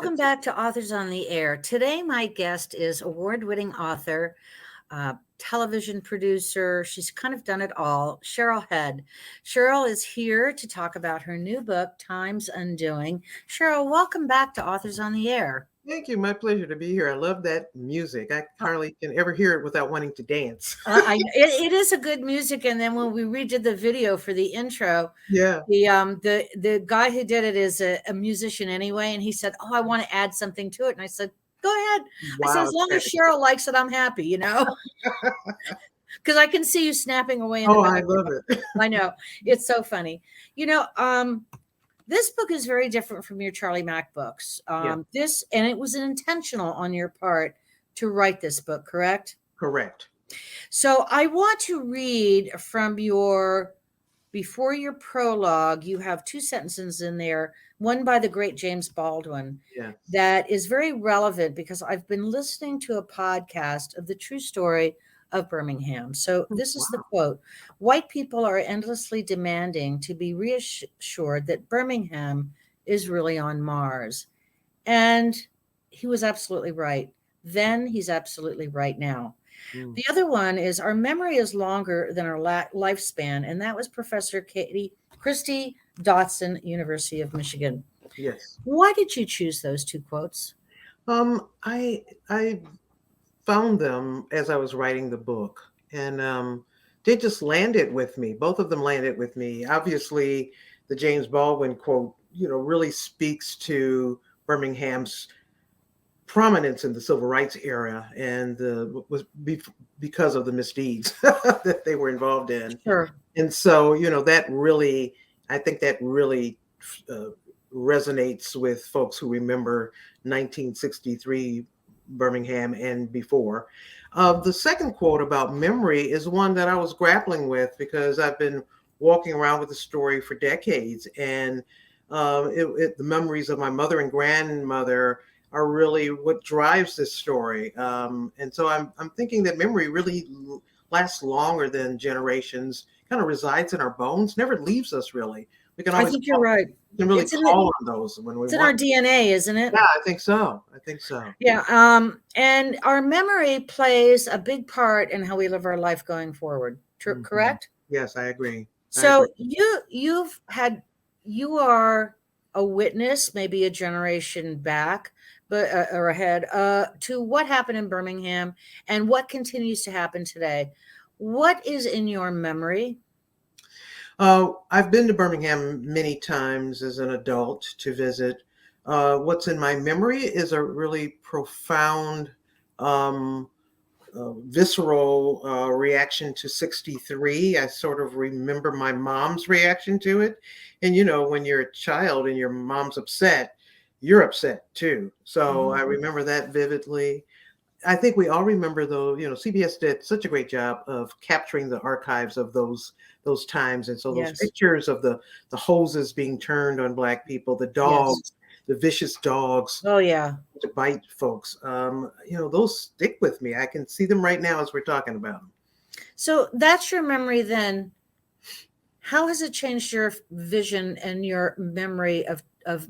Welcome back to Authors on the Air. Today, my guest is award-winning author, television producer. She's kind of done it all, Cheryl Head. Cheryl is here to talk about her new book, Time's Undoing. Cheryl, welcome back to Authors on the Air. Thank you. My pleasure to be here. I love that music. I hardly can ever hear it without wanting to dance. It is a good music. And then when we redid the video for the intro, Yeah. the guy who did it is a musician anyway, and he said, "Oh, I want to add something to it." And I said, "Go ahead." Wow. I said, "As long as Cheryl likes it, I'm happy." Because I can see you snapping away in the background. I love it. I know, it's so funny. This book is very different from your Charlie Mack books. And it was intentional on your part to write this book, correct? Correct. So I want to read from before your prologue. You have two sentences in there, one by the great James Baldwin, that is very relevant because I've been listening to a podcast of the true story of Birmingham. So this is the quote: "White people are endlessly demanding to be reassured that Birmingham is really on Mars." And he was absolutely right. Then he's absolutely right now. The other one is, "Our memory is longer than our lifespan." And that was Professor Christy Dotson, University of Michigan. Yes. Why did you choose those two quotes? I found them as I was writing the book, and they just landed with me. Both of them landed with me. Obviously, the James Baldwin quote, really speaks to Birmingham's prominence in the civil rights era, and was because of the misdeeds that they were involved in. Sure. And so, I think that really resonates with folks who remember 1963 Birmingham and before. The second quote about memory is one that I was grappling with because I've been walking around with the story for decades, and the memories of my mother and grandmother are really what drives this story. And so I'm thinking that memory really lasts longer than generations, kind of resides in our bones, never leaves us really. We can always I think you're right. We can really call on those when we want. It's in our DNA, isn't it? Yeah, I think so. Yeah. And our memory plays a big part in how we live our life going forward. Correct? Yes, I agree. So you are a witness, maybe a generation back, or ahead, to what happened in Birmingham and what continues to happen today. What is in your memory? I've been to Birmingham many times as an adult to visit. What's in my memory is a really profound, visceral reaction to 63. I sort of remember my mom's reaction to it. And, when you're a child and your mom's upset, you're upset too. So I remember that vividly. I think we all remember, though, CBS did such a great job of capturing the archives of those times. And so those pictures of the hoses being turned on Black people, the dogs, the vicious dogs. Oh, yeah. To bite folks. Those stick with me. I can see them right now as we're talking about them. So that's your memory then. How has it changed your vision and your memory of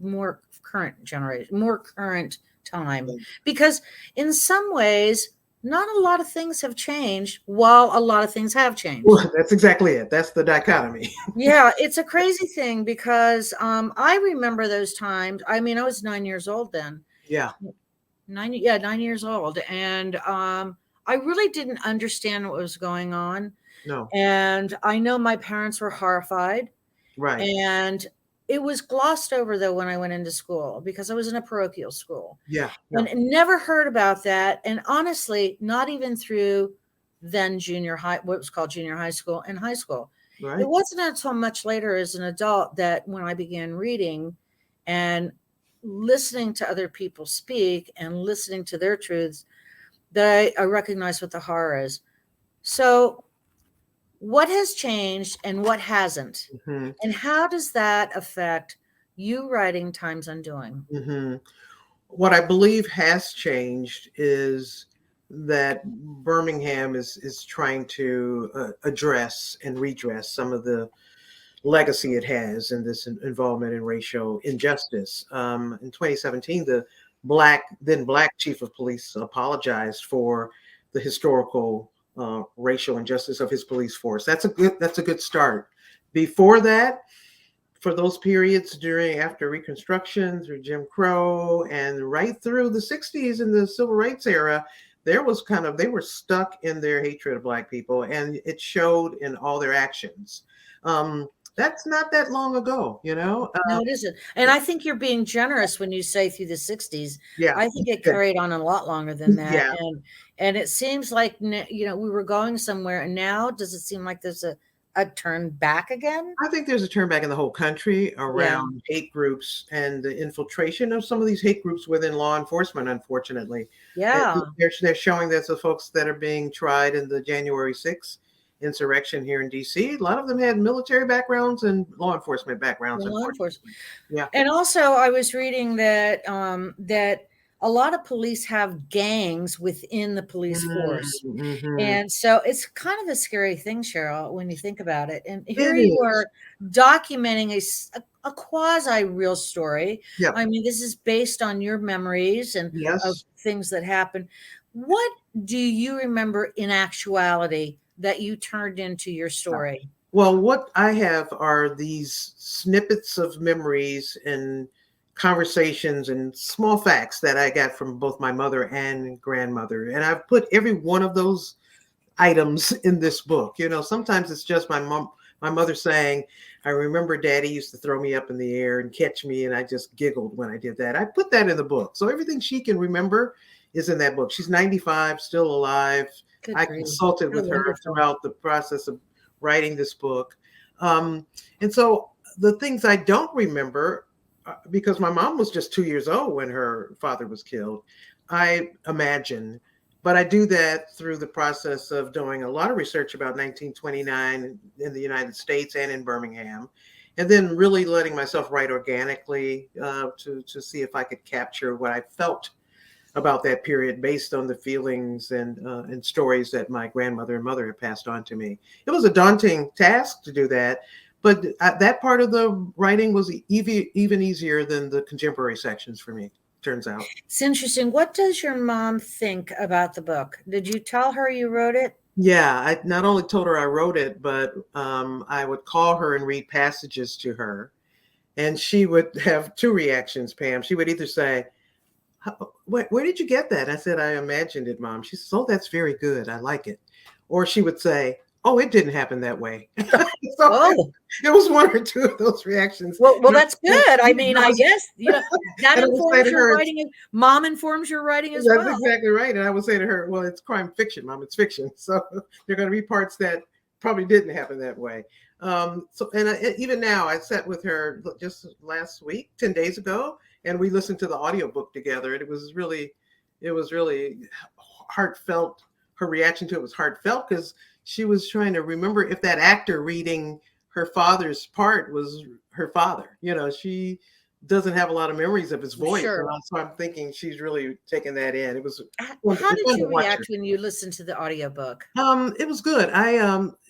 more current generation, more current time? Because in some ways, not a lot of things have changed while a lot of things have changed. Well, that's exactly it. That's the dichotomy. Yeah, it's a crazy thing because I remember those times. I mean, I was 9 years old then. Yeah. 9 years old. And I really didn't understand what was going on. No. And I know my parents were horrified. Right. And it was glossed over, though, when I went into school because I was in a parochial school. Yeah. And never heard about that. And honestly, not even through then junior high, what was called junior high school and high school. Right. It wasn't until much later as an adult that when I began reading and listening to other people speak and listening to their truths that I recognized what the horror is. So what has changed and what hasn't? Mm-hmm. And how does that affect you writing Time's Undoing? Mm-hmm. What I believe has changed is that Birmingham is trying to address and redress some of the legacy it has in this involvement in racial injustice. In 2017, the then black chief of police apologized for the historical racial injustice of his police force. That's a good start. Before that, for those periods after Reconstruction, through Jim Crow, and right through the 60s and the Civil Rights era, they were stuck in their hatred of Black people, and it showed in all their actions. That's not that long ago, you know? No, it isn't. And I think you're being generous when you say through the 60s. Yeah. I think it carried on a lot longer than that. Yeah. And it seems like, we were going somewhere, and now does it seem like there's a turn back again? I think there's a turn back in the whole country around hate groups and the infiltration of some of these hate groups within law enforcement, unfortunately. Yeah. They're showing that the folks that are being tried in the January 6th insurrection here in DC, a lot of them had military backgrounds and law enforcement backgrounds. Law enforcement. Yeah. And also I was reading that that a lot of police have gangs within the police force. And so it's kind of a scary thing, Cheryl, when you think about it. And here you are documenting a quasi real story. Yeah. I mean, this is based on your memories and of things that happened. What do you remember in actuality that you turned into your story? Well, what I have are these snippets of memories and conversations and small facts that I got from both my mother and grandmother. And I've put every one of those items in this book. You know, sometimes it's just my mother saying, I remember Daddy used to throw me up in the air and catch me, and I just giggled when I did that. I put that in the book. So everything she can remember is in that book. She's 95, still alive. I consulted with her throughout the process of writing this book. And so the things I don't remember, because my mom was just 2 years old when her father was killed, I imagine. But I do that through the process of doing a lot of research about 1929 in the United States and in Birmingham, and then really letting myself write organically to see if I could capture what I felt about that period based on the feelings and stories that my grandmother and mother had passed on to me. It was a daunting task to do that, but that part of the writing was even easier than the contemporary sections for me, turns out. It's interesting. What does your mom think about the book? Did you tell her you wrote it? Yeah, I not only told her I wrote it, but I would call her and read passages to her. And she would have two reactions, Pam. She would either say, where did you get that? I said, I imagined it, Mom. She says, oh, that's very good. I like it. Or she would say, oh, it didn't happen that way. So it was one or two of those reactions. Well, that's good. I mean, I guess, that informs your writing. Mom informs your writing as well. That's exactly right. And I would say to her, well, it's crime fiction, Mom. It's fiction. So there are going to be parts that probably didn't happen that way. Even now, I sat with her just last week, 10 days ago, and we listened to the audiobook together. And it was really heartfelt. Her reaction to it was heartfelt because she was trying to remember if that actor reading her father's part was her father. She doesn't have a lot of memories of his voice. Sure. So I'm thinking she's really taking that in. It was. How did you react when you listened to the audiobook? It was good.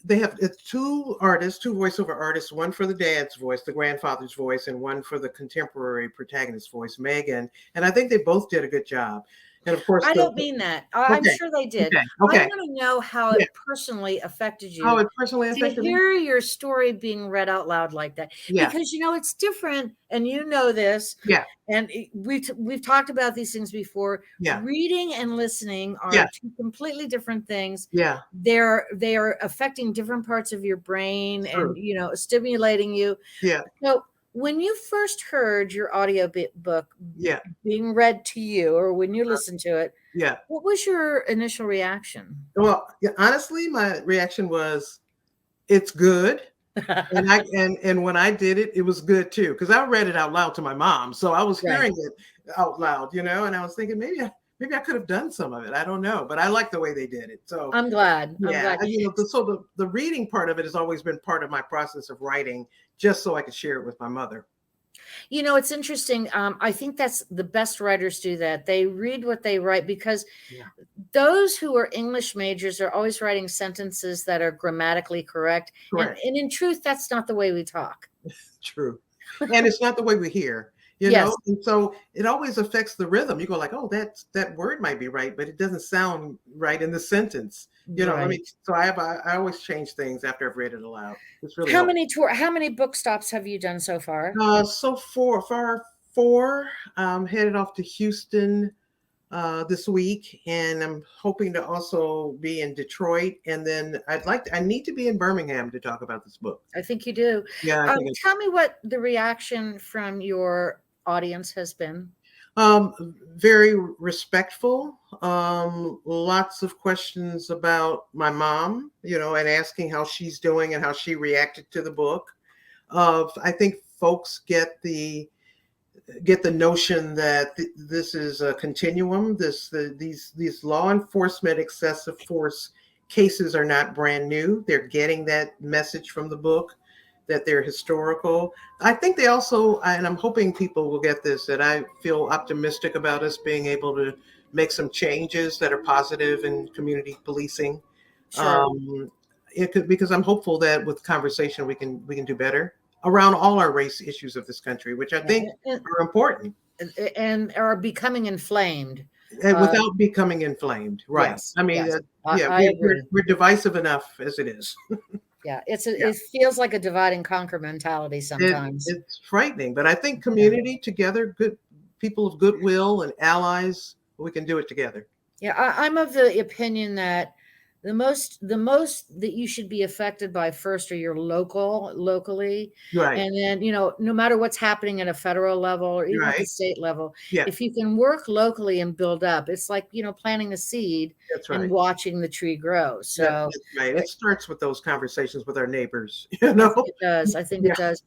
They have two voiceover artists, one for the dad's voice, the grandfather's voice, and one for the contemporary protagonist voice, Megan. And I think they both did a good job. And of course, I don't mean that. I'm sure they did. Okay. I want to know how it personally affected you. How it personally affected me? To hear your story being read out loud like that. Yeah. Because, it's different, and you know this. Yeah. And we've talked about these things before. Yeah. Reading and listening are two completely different things. Yeah. They are affecting different parts of your brain and, stimulating you. Yeah. So when you first heard your audio book being read to you, or when you listened to it, what was your initial reaction? Well, honestly, my reaction was, it's good. and when I did it, it was good too, because I read it out loud to my mom. So I was hearing it out loud, and I was thinking maybe I could have done some of it. I don't know, but I like the way they did it. So I'm glad. Yeah, so the reading part of it has always been part of my process of writing, just so I could share it with my mother. It's interesting. I think that's the best writers do that. They read what they write, because Yeah, those who are English majors are always writing sentences that are grammatically correct. And, correct. and in truth, that's not the way we talk. True. And it's not the way we hear, Yes, and so it always affects the rhythm. You go like, oh, that word might be right, but it doesn't sound right in the sentence. right. So I always change things after I've read it aloud. It's really How helpful. many how many book stops have you done so far? So far four, headed off to Houston this week, and I'm hoping to also be in Detroit, and then I need to be in Birmingham to talk about this book. I think you do. Yeah, I think Tell me what the reaction from your audience has been. very respectful. Lots of questions about my mom, and asking how she's doing and how she reacted to the book. I think folks get the notion that this is a continuum. These law enforcement excessive force cases are not brand new. They're getting that message from the book, that they're historical. I think they also, and I'm hoping people will get this, that I feel optimistic about us being able to make some changes that are positive in community policing. Sure. Um, because I'm hopeful that with conversation we can do better around all our race issues of this country, which I Yeah. think are important, And are becoming inflamed. and Uh, without becoming inflamed. Right. yes, I mean, yes, yeah, I agree. we're divisive enough as it is. Yeah, Yeah, it feels like a divide and conquer mentality sometimes. it's frightening, but I think Yeah. community together, good people of goodwill and allies, we can do it together. Yeah, I'm of the opinion that the most that you should be affected by first are your locally, Right. and then no matter what's happening at a federal level or even at the Right. state level, Yeah, if you can work locally and build up, it's like planting a seed that's and right. watching the tree grow. So That's right. It starts with those conversations with our neighbors, I think it does. I think Yeah. it does.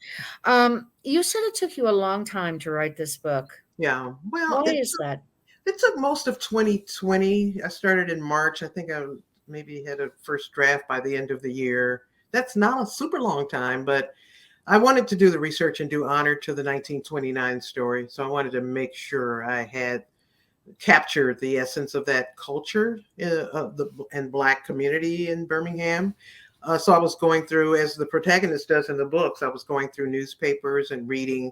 You said it took you a long time to write this book. Yeah. Well, Why is that? it took most of 2020. I started in March. I think I maybe had a first draft by the end of the year. That's not a super long time, but I wanted to do the research and do honor to the 1929 story. So I wanted to make sure I had captured the essence of that culture of the and Black community in Birmingham. So I was going through, as the protagonist does in the books, I was going through newspapers and reading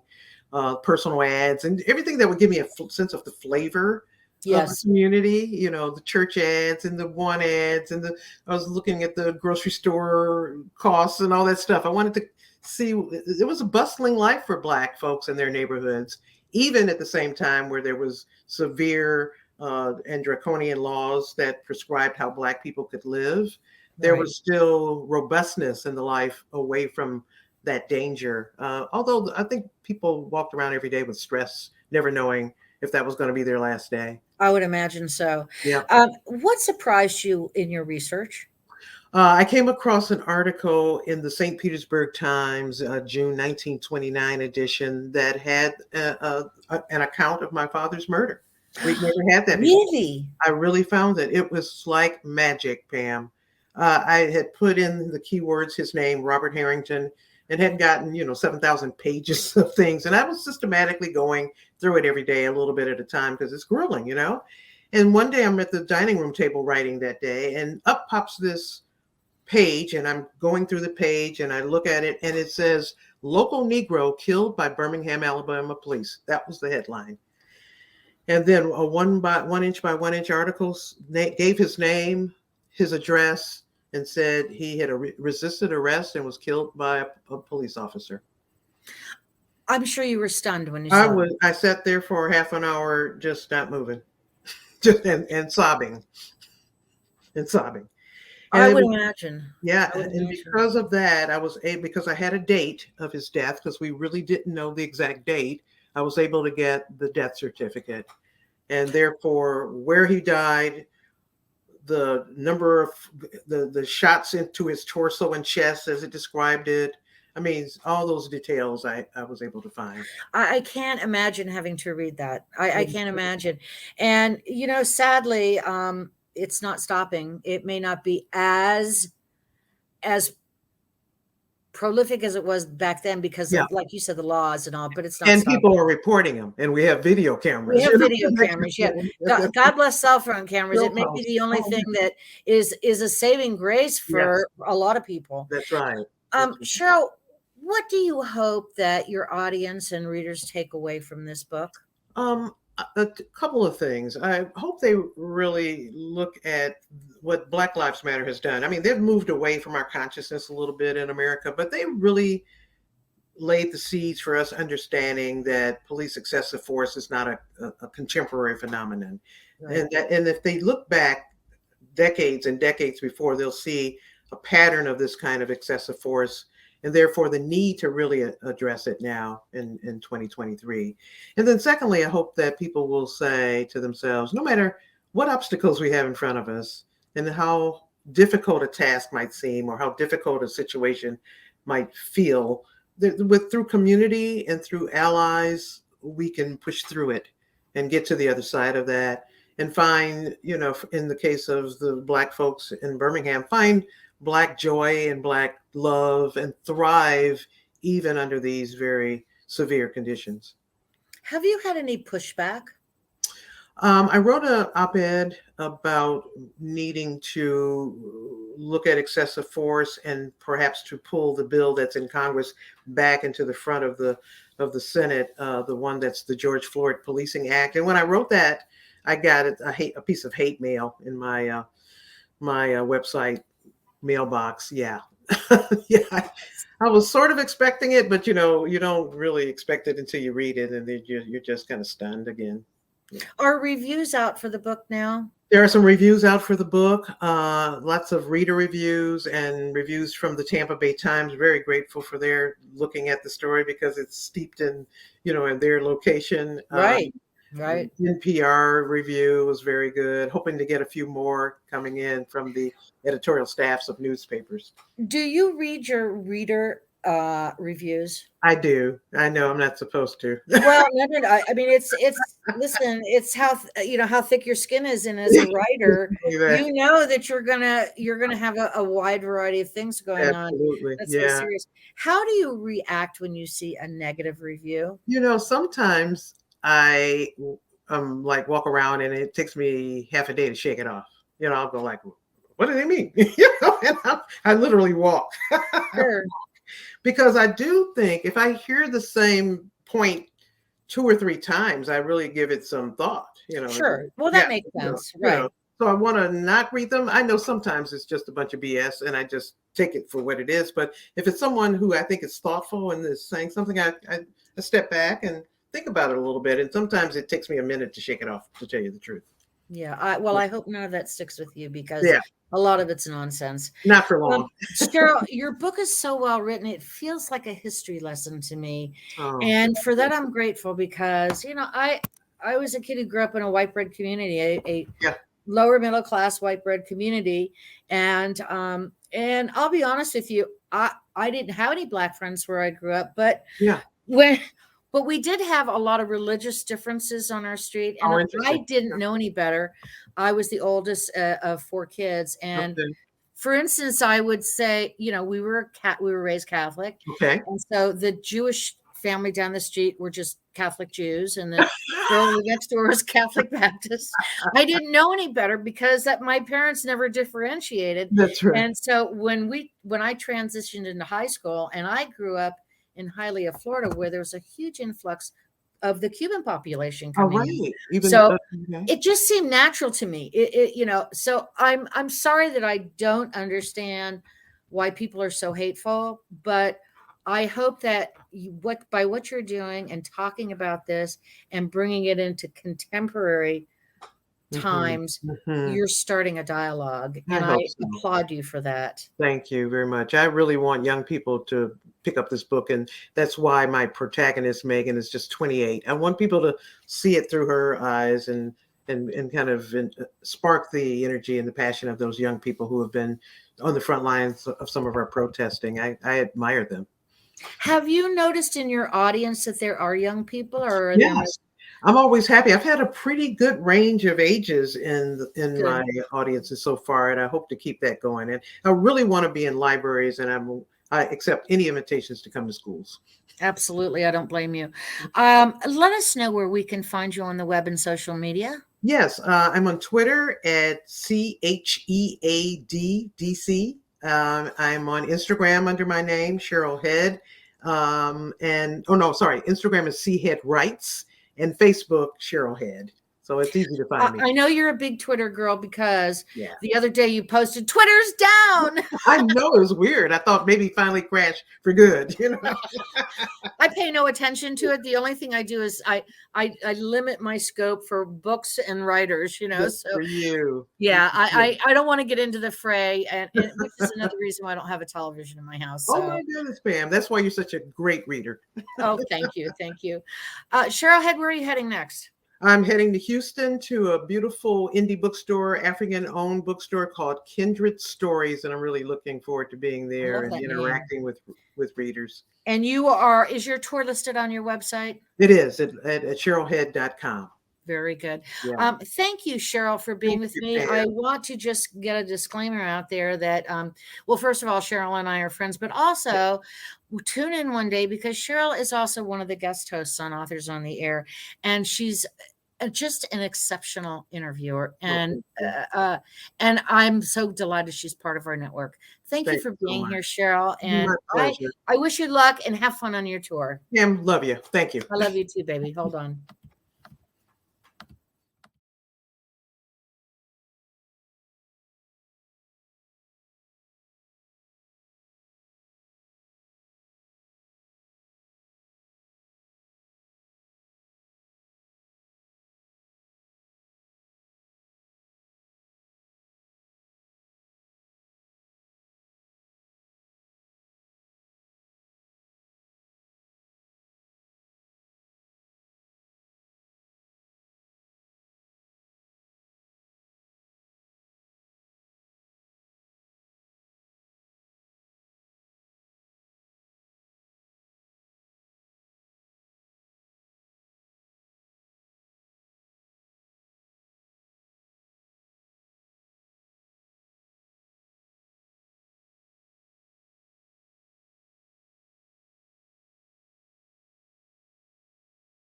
personal ads and everything that would give me a sense of the flavor of the Yes. community. The church ads and the one ads, and I was looking at the grocery store costs and all that stuff. I wanted to see it was a bustling life for Black folks in their neighborhoods, even at the same time where there was severe and draconian laws that prescribed how Black people could live. There Right. was still robustness in the life away from that danger. Although I think people walked around every day with stress, never knowing if that was going to be their last day. I would imagine so. Yeah. What surprised you in your research? I came across an article in the St. Petersburg Times, June 1929 edition, that had an account of my father's murder. We'd never had that before. Really? I really found it. It was like magic, Pam. I had put in the keywords, his name, Robert Harrington, and had gotten, 7,000 pages of things. And I was systematically going through it every day, a little bit at a time, because it's grueling. And one day I'm at the dining room table writing that day, and up pops this page, and I'm going through the page, and I look at it, and it says, "Local Negro killed by Birmingham, Alabama police." That was the headline. And then a 1 inch by 1 inch articles gave his name, his address, and said he had resisted arrest and was killed by a police officer. I'm sure you were stunned when you saw it. I sat there for half an hour, just not moving, just and sobbing and sobbing. And I it would was, imagine. yeah, I would and imagine. because of that, I was able, because I had a date of his death, because we really didn't know the exact date. I was able to get the death certificate, and therefore where he died, the number of the shots into his torso and chest as it described it. I mean, all those details I was able to find. I can't imagine having to read that. I can't imagine. And sadly, it's not stopping. It may not be as prolific as it was back then because Yeah. of, like you said, the laws and all, but it's not And people stopping. are reporting them, and we have video cameras. We have video cameras. Yeah. God bless cell phone cameras. It may be the only thing that is a saving grace for a lot of people. That's right. Cheryl, what do you hope that your audience and readers take away from this book? A couple of things. I hope they really look at what Black Lives Matter has done. I mean, they've moved away from our consciousness a little bit in America, but they really laid the seeds for us understanding that police excessive force is not a contemporary phenomenon. Right. And if they look back decades and decades before, they'll see a pattern of this kind of excessive force, and therefore the need to really address it now in 2023. And then secondly, I hope that people will say to themselves, no matter what obstacles we have in front of us and how difficult a task might seem or how difficult a situation might feel, through community and through allies, we can push through it and get to the other side of that and find, in the case of the Black folks in Birmingham, find Black joy and Black love and thrive even under these very severe conditions. Have you had any pushback? I wrote an op-ed about needing to look at excessive force and perhaps to pull the bill that's in Congress back into the front of the Senate, the one that's the George Floyd Policing Act. And when I wrote that, I got a piece of hate mail in my website mailbox. Yeah. Yeah. I was sort of expecting it, but you don't really expect it until you read it, and then you're just kind of stunned again. Yeah. Are reviews out for the book now? There are some reviews out for the book, lots of reader reviews and reviews from the Tampa Bay Times. Very grateful for their looking at the story because it's steeped in, in their location. Right. Right. NPR review was very good. Hoping to get a few more coming in from the editorial staffs of newspapers. Do you read your reader reviews? I do. I know I'm not supposed to. Well, no. I mean, listen, it's how thick your skin is, and as a writer, you know that you're gonna have a wide variety of things going Absolutely. on. That's so serious. How do you react when you see a negative review? Sometimes I like walk around and it takes me half a day to shake it off. I'll go like, what do they mean? And I literally walk. Sure. Because I do think if I hear the same point 2 or 3 times, I really give it some thought, Sure. Well, that makes sense. Right. So I want to not read them. I know sometimes it's just a bunch of BS and I just take it for what it is. But if it's someone who I think is thoughtful and is saying something, I step back and think about it a little bit. And sometimes it takes me a minute to shake it off, to tell you the truth. Yeah. I hope none of that sticks with you because a lot of it's nonsense. Not for long. Cheryl, your book is so well written. It feels like a history lesson to me. Oh. And for that, I'm grateful because, I was a kid who grew up in a white bread community, a lower middle class white bread community. And I'll be honest with you, I didn't have any Black friends where I grew up, but but we did have a lot of religious differences on our street. And I didn't know any better. I was the oldest of 4 kids. And for instance, I would say, we were raised Catholic. Okay. And so the Jewish family down the street were just Catholic Jews. And the girl next door was Catholic Baptist. I didn't know any better because my parents never differentiated. That's right. And so when I transitioned into high school, and I grew up in Hialeah, Florida, where there was a huge influx of the Cuban population coming in. So it just seemed natural to me. So I'm sorry that I don't understand why people are so hateful, but I hope that by what you're doing and talking about this and bringing it into contemporary times, you're starting a dialogue, and I applaud you for that. Thank you very much. I really want young people to pick up this book, and that's why my protagonist Megan is just 28. I want people to see it through her eyes and kind of spark the energy and the passion of those young people who have been on the front lines of some of our protesting. I admire them. Have you noticed in your audience that there are young people, or yes? I'm always happy. I've had a pretty good range of ages in my audiences so far, and I hope to keep that going. And I really want to be in libraries, and I accept any invitations to come to schools. Absolutely. I don't blame you. Let us know where we can find you on the web and social media. Yes, I'm on Twitter at CHEADDC. I'm on Instagram under my name, Cheryl Head. Instagram is C Head Writes, and Facebook, Cheryl Head. So it's easy to find me. I know you're a big Twitter girl because the other day you posted Twitter's down. I know, it was weird. I thought maybe finally crashed for good. I pay no attention to it. The only thing I do is I limit my scope for books and writers. Good so for you. Yeah, I don't want to get into the fray, and which is another reason why I don't have a television in my house. So. Oh my goodness, Pam! That's why you're such a great reader. Oh, thank you. Cheryl Head, where are you heading next? I'm heading to Houston to a beautiful indie bookstore, African-owned bookstore called Kindred Stories, and I'm really looking forward to being there and interacting with readers. And is your tour listed on your website? It is at CherylHead.com. Very good. Yeah. Thank you, Cheryl, for being with me. Pam. I want to just get a disclaimer out there that, well, first of all, Cheryl and I are friends, but also tune in one day because Cheryl is also one of the guest hosts on Authors on the Air, and she's just an exceptional interviewer, and I'm so delighted she's part of our network. Thank you for being here, Cheryl, and I wish you luck and have fun on your tour. Yeah, love you. Thank you. I love you too, baby. Hold on.